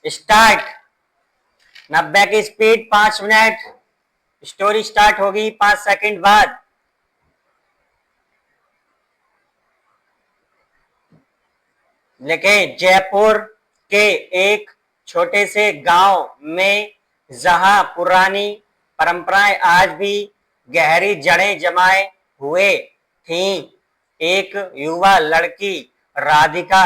Start. 90 की speed 5 minute. Story start होगी 5 second बाद। लिखे, जयपुर के एक छोटे से गांव में जहां पुरानी परंपराएं आज भी गहरी जड़ें जमाए हुए थीं, एक युवा लड़की राधिका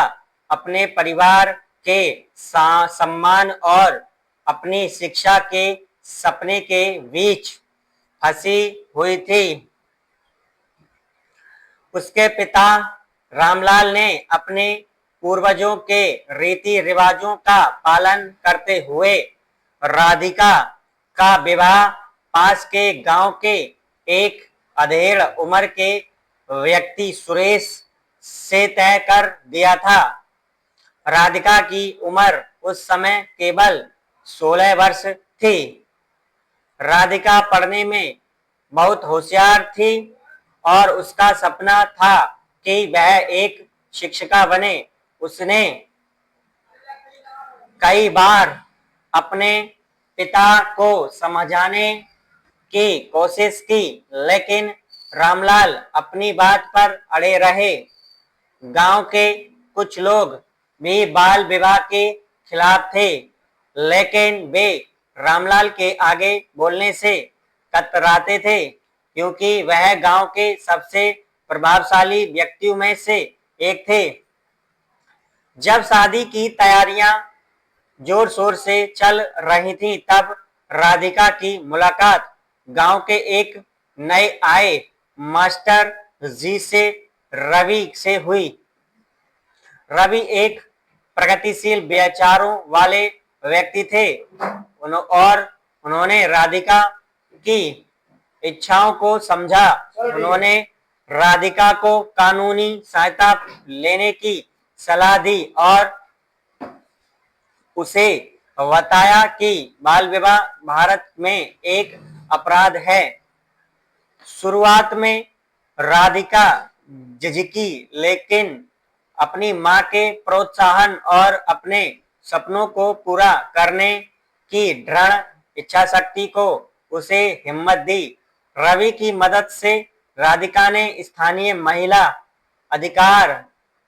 अपने परिवार के सम्मान और अपनी शिक्षा के सपने के बीच फंसी हुई थी। उसके पिता रामलाल ने अपने पूर्वजों के रीति रिवाजों का पालन करते हुए राधिका का विवाह पास के गांव के एक अधेड़ उम्र के व्यक्ति सुरेश से तय कर दिया था। राधिका की उम्र उस समय केवल 16 वर्ष थी। राधिका पढ़ने में बहुत होशियार थी और उसका सपना था कि वह एक शिक्षिका बने। उसने कई बार अपने पिता को समझाने की कोशिश की, लेकिन रामलाल अपनी बात पर अड़े रहे। गांव के कुछ लोग भी बाल विवाह के खिलाफ थे, लेकिन वे रामलाल के आगे बोलने से कतराते थे, क्योंकि वह गांव के सबसे प्रभावशाली व्यक्तियों में से एक थे। जब शादी की तैयारियां जोर शोर से चल रही थी, तब राधिका की मुलाकात गांव के एक नए आए मास्टर जी से रवि से हुई। रवि एक प्रगतिशील विचारों वाले व्यक्ति थे और उन्होंने राधिका की इच्छाओं को समझा। उन्होंने राधिका को कानूनी सहायता लेने की सलाह दी और उसे बताया कि बाल विवाह भारत में एक अपराध है। शुरुआत में राधिका झिझकी, लेकिन अपनी मां के प्रोत्साहन और अपने सपनों को पूरा करने की दृढ़ इच्छाशक्ति को उसे हिम्मत दी। रवि की मदद से राधिका ने स्थानीय महिला अधिकार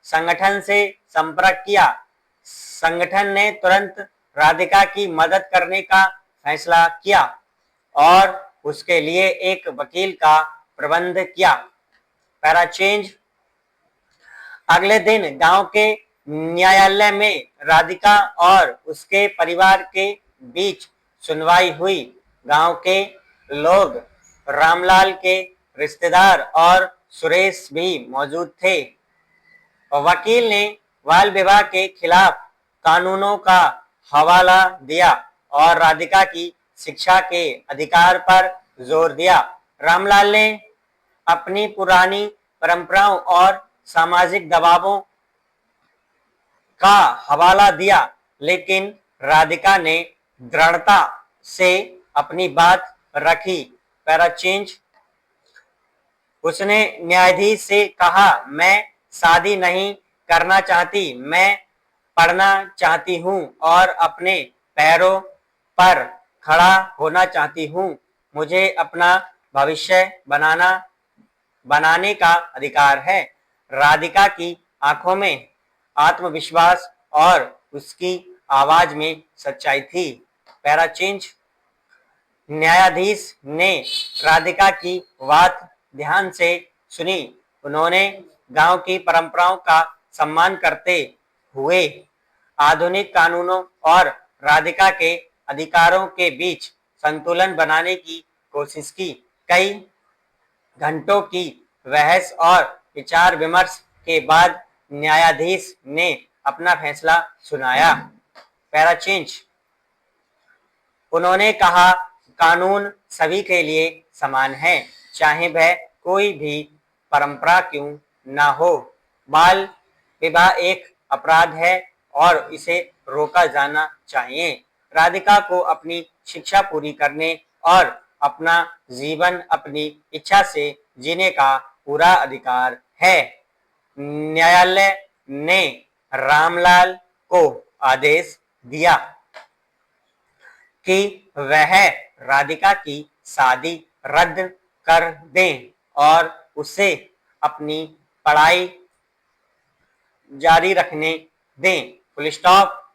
संगठन से संपर्क किया। संगठन ने तुरंत राधिका की मदद करने का फैसला किया और उसके लिए एक वकील का प्रबंध किया। Para change. अगले दिन गांव के न्यायालय में राधिका और उसके परिवार के बीच सुनवाई हुई। गांव के लोग, रामलाल के रिश्तेदार और सुरेश भी मौजूद थे। वकील ने बाल विवाह के खिलाफ कानूनों का हवाला दिया और राधिका की शिक्षा के अधिकार पर जोर दिया। रामलाल ने अपनी पुरानी परंपराओं और सामाजिक दबावों का हवाला दिया, लेकिन राधिका ने दृढ़ता से अपनी बात रखी। Para change. उसने न्यायाधीश से कहा, मैं शादी नहीं करना चाहती, मैं पढ़ना चाहती हूँ और अपने पैरों पर खड़ा होना चाहती हूँ। मुझे अपना भविष्य बनाने का अधिकार है। राधिका की आंखों में आत्मविश्वास और उसकी आवाज में सच्चाई थी। Para change. न्यायाधीश ने राधिका की बात ध्यान से सुनी। उन्होंने गांव की परंपराओं का सम्मान करते हुए आधुनिक कानूनों और राधिका के अधिकारों के बीच संतुलन बनाने की कोशिश की। कई घंटों की बहस और विचार विमर्श के बाद न्यायाधीश ने अपना फैसला सुनाया। Para change. उन्होंने कहा, कानून सभी के लिए समान है, चाहे वह कोई भी परंपरा क्यों ना हो। बाल विवाह एक अपराध है और इसे रोका जाना चाहिए। राधिका को अपनी शिक्षा पूरी करने और अपना जीवन अपनी इच्छा से जीने का पूरा अधिकार है। न्यायालय ने रामलाल को आदेश दिया। कि वह राधिका की शादी रद्द कर दें और उसे अपनी पढ़ाई जारी रखने दें। Full stop.